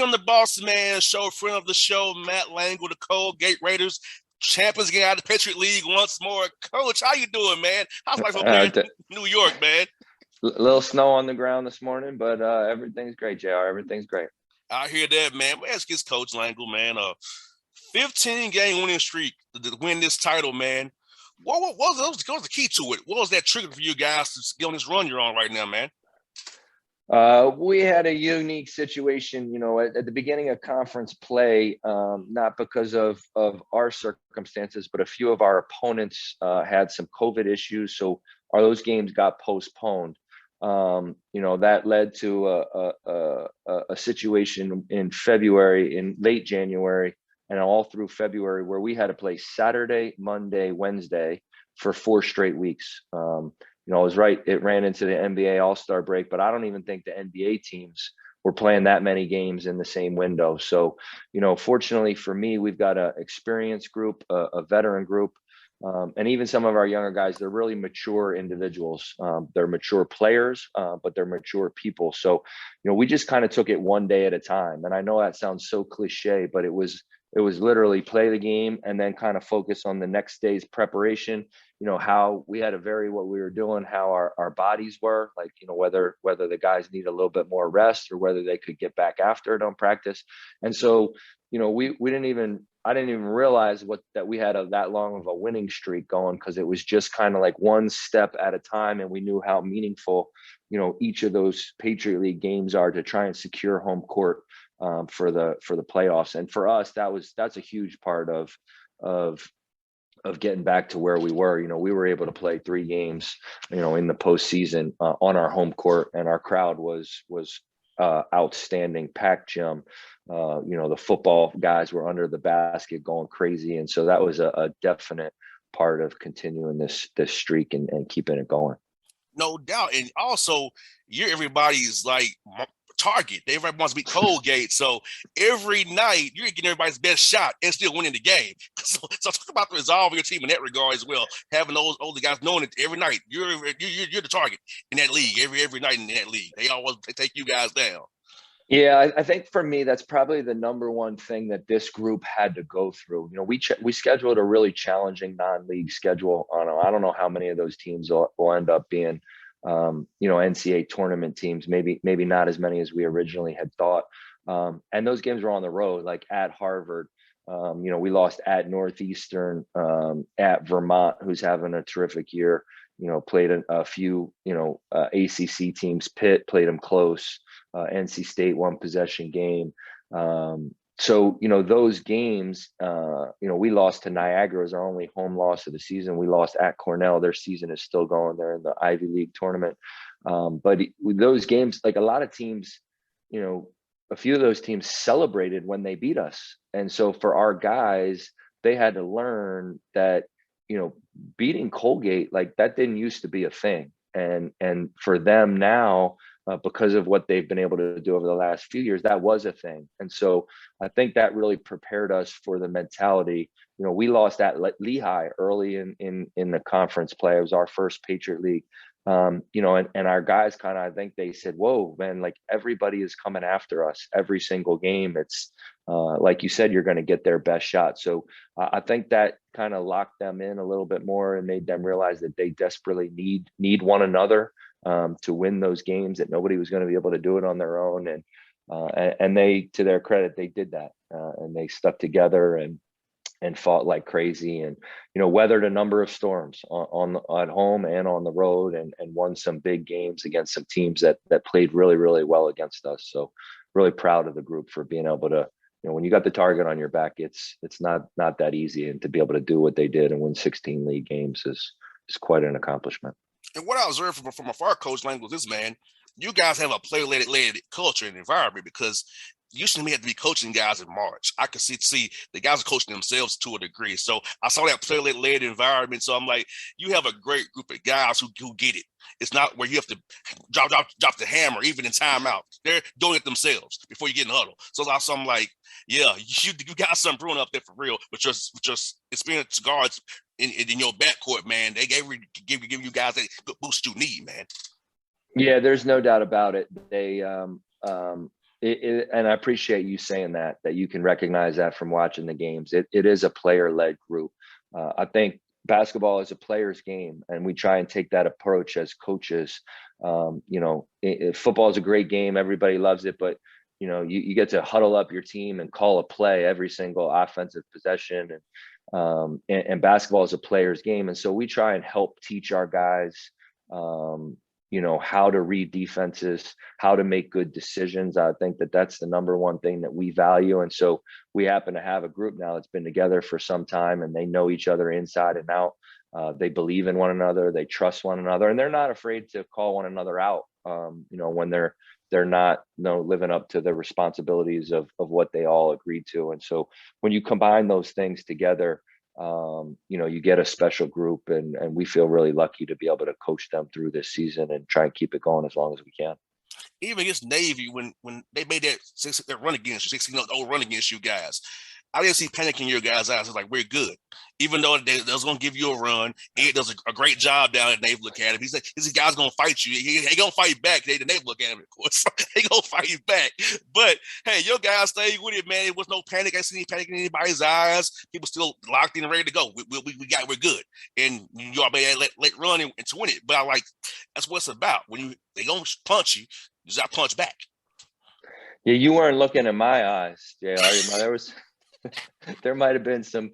from the Bossman show, friend of the show, Matt Langel, the Colgate Raiders, champions getting out of the Patriot League once more. Coach, how you doing, man? How's life up there in New York, man? A little snow on the ground this morning, but everything's great, JR. Everything's great. I hear that, man. Let's get Coach Langel, man. 15-game winning streak to win this title, man. What was the key to it? What was that trigger for you guys to get on this run you're on right now, man? We had a unique situation, at the beginning of conference play, not because of our circumstances, but a few of our opponents had some COVID issues. So those games got postponed. That led to a situation in February, in late January, and all through February, where we had to play Saturday, Monday, Wednesday for 4 straight weeks. I was right. It ran into the NBA All-Star break, but I don't even think the NBA teams were playing that many games in the same window. So, fortunately for me, we've got an experienced group, a veteran group, and even some of our younger guys, they're really mature individuals. They're mature players, but they're mature people. So, we just kind of took it one day at a time. And I know that sounds so cliche, but it was literally play the game and then kind of focus on the next day's preparation. How we had to vary what we were doing, how our bodies were, like, whether the guys need a little bit more rest or whether they could get back after it on practice. And so, I didn't even realize that we had that long of a winning streak going, because it was just kind of like one step at a time. And we knew how meaningful, each of those Patriot League games are to try and secure home court for the playoffs. And for us, that's a huge part of getting back to where we were. We were able to play 3 games, in the postseason on our home court, and our crowd was outstanding, packed gym. The football guys were under the basket going crazy, and so that was a definite part of continuing this streak and keeping it going. No doubt, and also everybody's like target. Everybody wants to beat Colgate. So every night you're getting everybody's best shot and still winning the game. So talk about the resolve of your team in that regard as well. Having those older guys knowing that every night you're the target in that league. Every night in that league, they take you guys down. Yeah, I think for me, that's probably the number one thing that this group had to go through. We scheduled a really challenging non-league schedule. I don't know how many of those teams will end up being NCAA tournament teams, maybe not as many as we originally had thought. And those games were on the road, like at Harvard. We lost at Northeastern, at Vermont, who's having a terrific year. Played a few, ACC teams. Pitt played them close. NC State 1 possession game. So, those games, we lost to Niagara as our only home loss of the season. We lost at Cornell. Their season is still going. They're in the Ivy League tournament. But with those games, like a lot of teams, a few of those teams celebrated when they beat us. And so for our guys, they had to learn that, beating Colgate, like that didn't used to be a thing. And for them now, because of what they've been able to do over the last few years, that was a thing. And so I think that really prepared us for the mentality. We lost at Lehigh early in the conference play. It was our first Patriot League. And our guys I think they said, whoa, man, like everybody is coming after us every single game. It's like you said, you're going to get their best shot. So I think that kind of locked them in a little bit more and made them realize that they desperately need one another to win those games, that nobody was going to be able to do it on their own. And they, to their credit, they did that, and they stuck together and fought like crazy, and weathered a number of storms at home and on the road, and won some big games against some teams that played really, really well against us. So really proud of the group for being able to, when you got the target on your back, it's not that easy, and to be able to do what they did and win 16 league games is quite an accomplishment. And what I observed from afar, Coach Langel, is, man, you guys have a player-led culture and environment, because usually we had to be coaching guys in March. I could see the guys are coaching themselves to a degree. So I saw that player-led environment. So I'm like, you have a great group of guys who get it. It's not where you have to drop the hammer, even in timeout. They're doing it themselves before you get in the huddle. So I'm like, yeah, you got something brewing up there for real, with just experienced guards in your backcourt, man. They give you guys that good boost you need, man. Yeah, there's no doubt about it. They And I appreciate you saying that you can recognize that from watching the games. It is a player-led group. I think basketball is a player's game, and we try and take that approach as coaches. Football is a great game. Everybody loves it, but you get to huddle up your team and call a play every single offensive possession. And basketball is a player's game. And so we try and help teach our guys, how to read defenses, how to make good decisions. I think that's the number one thing that we value. And so we happen to have a group now that's been together for some time, and they know each other inside and out. They believe in one another, they trust one another, and they're not afraid to call one another out, when they're not living up to the responsibilities of what they all agreed to. And so when you combine those things together, you get a special group, and we feel really lucky to be able to coach them through this season and try and keep it going as long as we can. Even against Navy, when they made that run against you, 16-0 run against you guys, I didn't see panic in your guys' eyes. It's like, we're good. Even though they was going to give you a run, Ed does a great job down at Naval Academy. He's like, this guy's going to fight you. He going to fight back. They the Naval Academy, of course. He going to fight you back. But, hey, your guys stayed with it, man. It was no panic. I didn't see any panic in anybody's eyes. People still locked in and ready to go. We're good. And you all made that let run and win it. But that's what it's about. When they going to punch you, you just got to punch back. Yeah, you weren't looking in my eyes, JR. There might have been some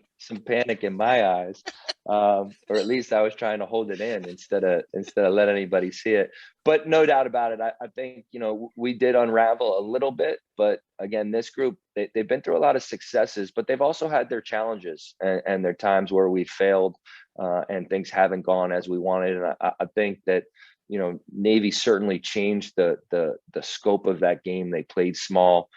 panic in my eyes, or at least I was trying to hold it in instead of let anybody see it. But no doubt about it, I think we did unravel a little bit. But again, this group, they've been through a lot of successes, but they've also had their challenges and their times where we failed and things haven't gone as we wanted. And I think that Navy certainly changed the scope of that game. They played small.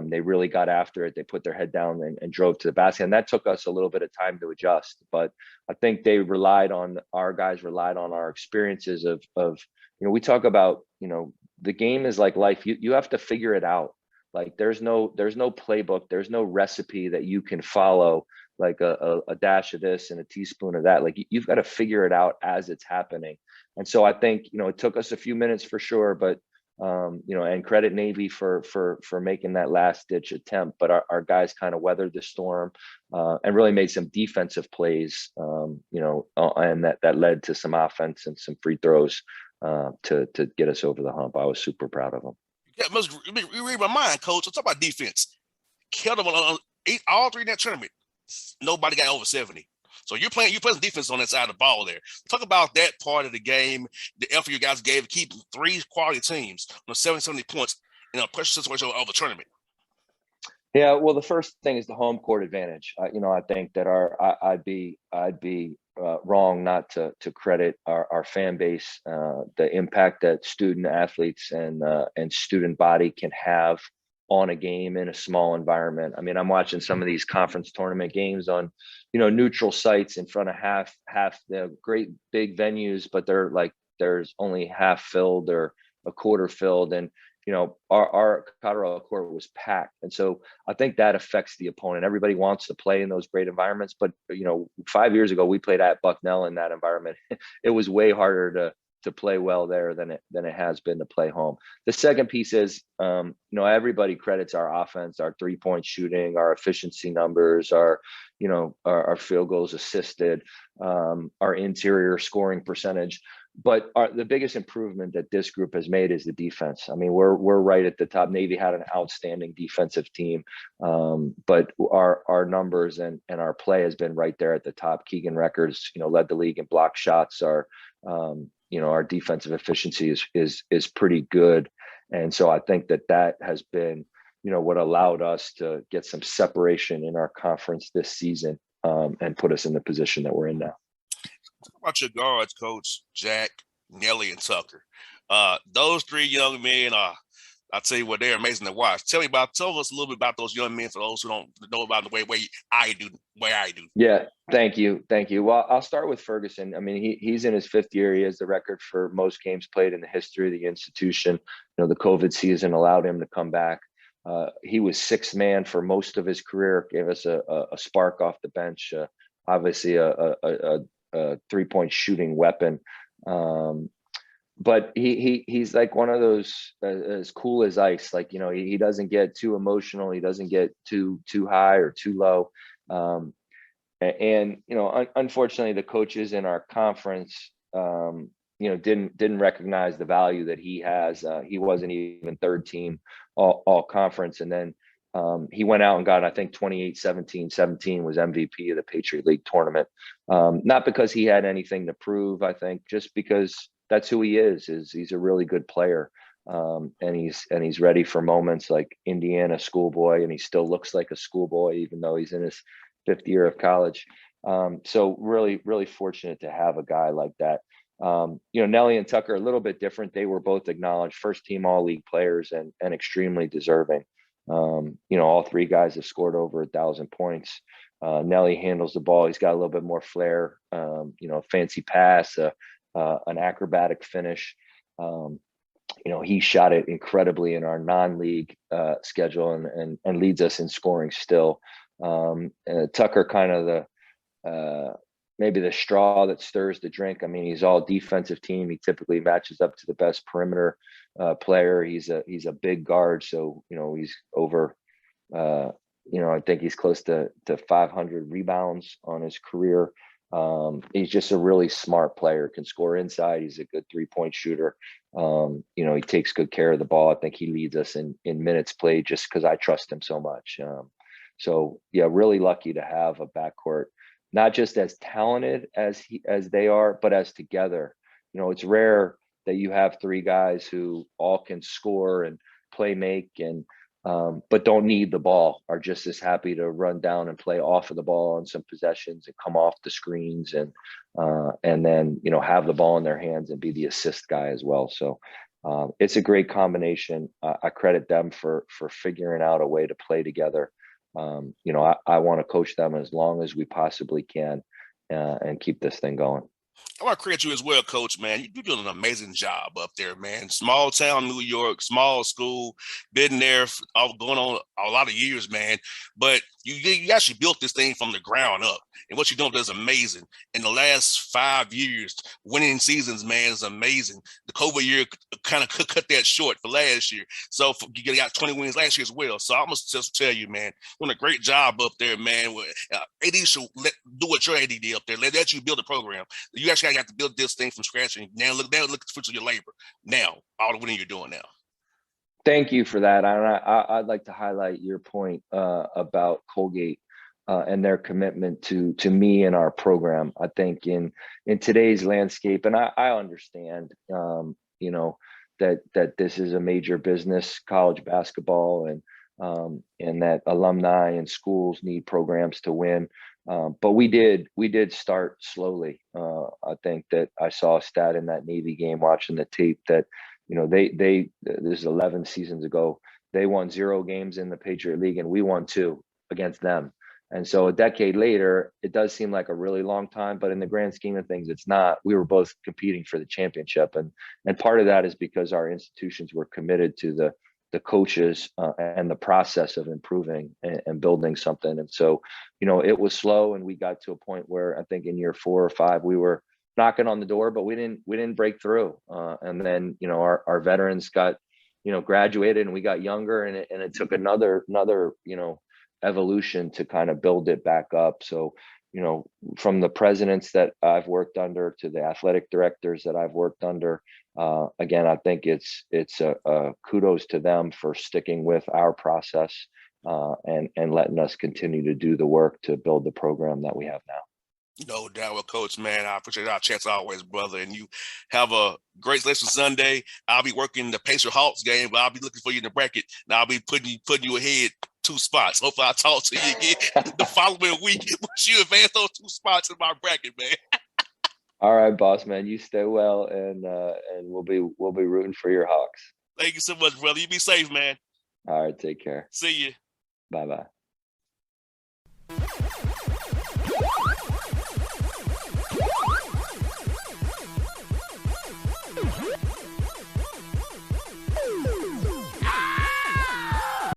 They really got after it. They put their head down and drove to the basket. And that took us a little bit of time to adjust. But I think our guys relied on our experiences of we talk about, the game is like life. You have to figure it out. Like there's no playbook. There's no recipe that you can follow, like a dash of this and a teaspoon of that. Like you've got to figure it out as it's happening. And so I think, it took us a few minutes for sure, but and credit Navy for making that last ditch attempt, but our guys kind of weathered the storm and really made some defensive plays, and that led to some offense and some free throws to get us over the hump. I was super proud of them. Yeah, you read my mind, Coach. Let's talk about defense. Killed them on all three in that tournament. Nobody got over 70. So you're playing defense on that side of the ball there. Talk about that part of the game, the effort you guys gave to keep three quality teams on 70 points in a pressure situation of a tournament. Yeah, well, the first thing is the home court advantage. I think that I'd be wrong not to credit our fan base, the impact that student athletes and student body can have on a game in a small environment. I mean, I'm watching some of these conference tournament games on, neutral sites in front of half the great big venues, but there's only half filled or a quarter filled. And, our Colorado court was packed. And so I think that affects the opponent. Everybody wants to play in those great environments, but 5 years ago, we played at Bucknell in that environment. It was way harder to play well there than it has been to play home. The second piece is, everybody credits our offense, our 3-point shooting, our efficiency numbers, our field goals assisted, our interior scoring percentage. But the biggest improvement that this group has made is the defense. I mean, we're right at the top. Navy had an outstanding defensive team, but our numbers and our play has been right there at the top. Keegan Records, led the league in block shots. Our defensive efficiency is pretty good. And so I think that has been, what allowed us to get some separation in our conference this season, and put us in the position that we're in now. Talk about your guards, Coach Jack, Nelly, and Tucker. Those three young men I'll tell you what, they're amazing to watch. Tell us a little bit about those young men for those who don't know about the way I do. Yeah, thank you. Well, I'll start with Ferguson. I mean, he's in his 5th year. He has the record for most games played in the history of the institution. The COVID season allowed him to come back. He was 6th man for most of his career. Gave us a spark off the bench. Obviously, a 3-point shooting weapon. but he's like one of those as cool as ice. Like, you know, he doesn't get too emotional. He doesn't get too high or too low. And you know, unfortunately, the coaches in our conference, you know, didn't recognize the value that he has. He wasn't even third team all conference, and then he went out and got, I think, 28-17 was MVP of the Patriot League tournament. Not because he had anything to prove, I think, just because that's who he is he's a really good player. And he's ready for moments like Indiana schoolboy, and he still looks like a schoolboy, even though he's in his fifth year of college. So really, really fortunate to have a guy like that. You know, Nelly and Tucker, a little bit different. They were both acknowledged first team all league players and extremely deserving. You know, all three guys have scored over 1,000 points. Nelly handles the ball. He's got a little bit more flair, you know, fancy pass, an acrobatic finish. You know, he shot it incredibly in our non-league schedule and leads us in scoring still. Tucker, kind of the maybe the straw that stirs the drink. I mean, he's all defensive team. He typically matches up to the best perimeter player. He's a big guard, so you know he's over. You know, I think he's close to 500 rebounds on his career. He's just a really smart player. Can score inside. He's a good 3-point shooter. You know, he takes good care of the ball. I think he leads us in minutes played just because I trust him so much. So yeah, really lucky to have a backcourt, not just as talented as they are, but as together. You know, it's rare that you have three guys who all can score and play make and but don't need the ball, are just as happy to run down and play off of the ball on some possessions and come off the screens and then, you know, have the ball in their hands and be the assist guy as well. So it's a great combination. I credit them for figuring out a way to play together. You know, I want to coach them as long as we possibly can and keep this thing going. I want to credit you as well, Coach, man. You're doing an amazing job up there, man. Small town New York, small school, been there going on a lot of years, man. But you actually built this thing from the ground up. And what you're doing is amazing. In the last 5 years, winning seasons, man, is amazing. The COVID year kind of cut that short for last year. So you got 20 wins last year as well. So I must just tell you, man, doing a great job up there, man. AD should do what your AD did up there. Let you build a program. You actually got to build this thing from scratch. And now look at the fruits of your labor. Now, all the winning you're doing now. Thank you for that. I'd like to highlight your point about Colgate and their commitment to me and our program. I think in today's landscape, and I understand, you know, that this is a major business, college basketball, and that alumni and schools need programs to win. But we did start slowly. I think that I saw a stat in that Navy game watching the tape that, you know, this is 11 seasons ago. They won 0 games in the Patriot League and we won 2 against them. And so a decade later, it does seem like a really long time, but in the grand scheme of things, it's not. We were both competing for the championship. And part of that is because our institutions were committed to the coaches and the process of improving and building something. And so, you know, it was slow and we got to a point where I think in year 4 or 5, we were knocking on the door, but we didn't break through. And then, you know, our veterans got, you know, graduated and we got younger and it took another, you know, evolution to kind of build it back up. So, you know, from the presidents that I've worked under to the athletic directors that I've worked under, again, I think it's a kudos to them for sticking with our process and letting us continue to do the work to build the program that we have now. No doubt with Coach, man. I appreciate our chats always, brother. And you have a great selection Sunday. I'll be working the Pacer Hawks game, but I'll be looking for you in the bracket. And I'll be putting you ahead 2 spots. Hopefully I'll talk to you again the following week. You advance those 2 spots in my bracket, man. All right, boss man. You stay well and we'll be rooting for your Hawks. Thank you so much, brother. You be safe, man. All right, take care. See you. Bye-bye.